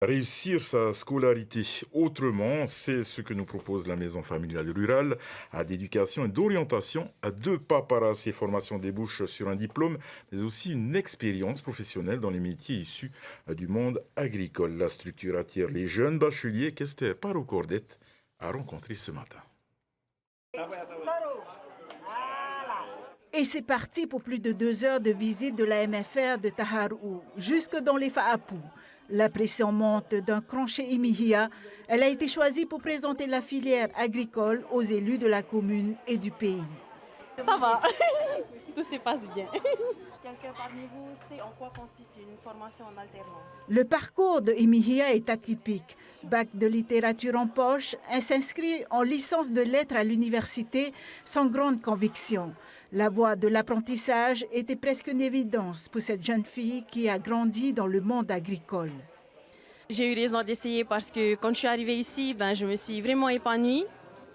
Réussir sa scolarité autrement, c'est ce que nous propose la Maison familiale rurale d'éducation et d'orientation à 2 pas par ces formations débouchent sur un diplôme, mais aussi une expérience professionnelle dans les métiers issus du monde agricole. La structure attire les jeunes bacheliers qu'Esther Parot-Cordette a rencontré ce matin. Et c'est parti pour plus de 2 heures de visite de la MFR de Taharou, jusque dans les Faapou. La pression monte d'un cran chez Imihia. Elle a été choisie pour présenter la filière agricole aux élus de la commune et du pays. Ça va, tout se passe bien. Quelqu'un parmi vous sait en quoi consiste une formation en alternance? Le parcours de Imihia est atypique. Bac de littérature en poche, elle s'inscrit en licence de lettres à l'université sans grande conviction. La voie de l'apprentissage était presque une évidence pour cette jeune fille qui a grandi dans le monde agricole. J'ai eu raison d'essayer parce que quand je suis arrivée ici, je me suis vraiment épanouie.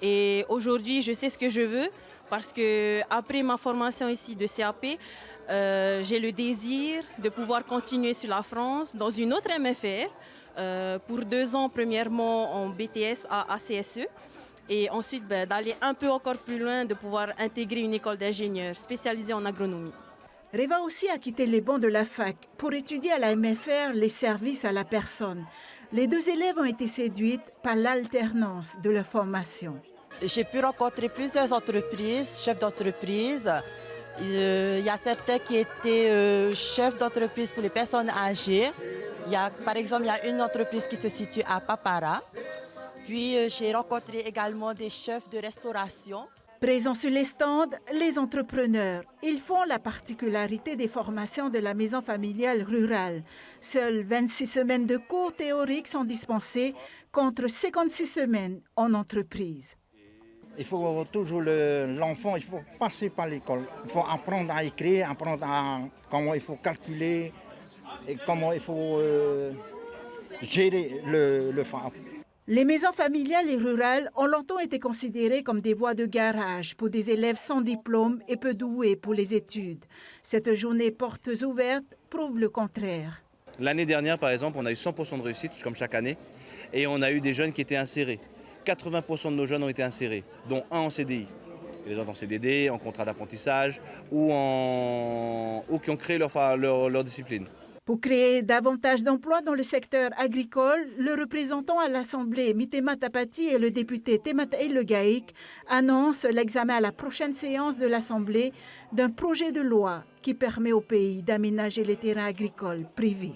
Et aujourd'hui, je sais ce que je veux parce que après ma formation ici de CAP, j'ai le désir de pouvoir continuer sur la France dans une autre MFR pour 2 ans, premièrement en BTS à ACSE. Et ensuite d'aller un peu encore plus loin, de pouvoir intégrer une école d'ingénieurs spécialisée en agronomie. Reva aussi a quitté les bancs de la fac pour étudier à la MFR les services à la personne. Les 2 élèves ont été séduites par l'alternance de leur formation. J'ai pu rencontrer plusieurs entreprises, chefs d'entreprise. Il y a certains qui étaient chefs d'entreprise pour les personnes âgées. Par exemple, il y a une entreprise qui se situe à Papara. Puis j'ai rencontré également des chefs de restauration. Présents sur les stands, les entrepreneurs. Ils font la particularité des formations de la maison familiale rurale. Seules 26 semaines de cours théoriques sont dispensées contre 56 semaines en entreprise. Il faut toujours l'enfant, il faut passer par l'école. Il faut apprendre à écrire, apprendre comment il faut calculer et comment il faut gérer le FAP. Les maisons familiales et rurales ont longtemps été considérées comme des voies de garage pour des élèves sans diplôme et peu doués pour les études. Cette journée portes ouvertes prouve le contraire. L'année dernière, par exemple, on a eu 100% de réussite, comme chaque année, et on a eu des jeunes qui étaient insérés. 80% de nos jeunes ont été insérés, dont un en CDI. Et les autres en CDD, en contrat d'apprentissage ou qui ont créé leur discipline. Pour créer davantage d'emplois dans le secteur agricole, le représentant à l'Assemblée, Mitema Tapati, et le député Temata Legaïk annoncent l'examen à la prochaine séance de l'Assemblée d'un projet de loi qui permet au pays d'aménager les terrains agricoles privés.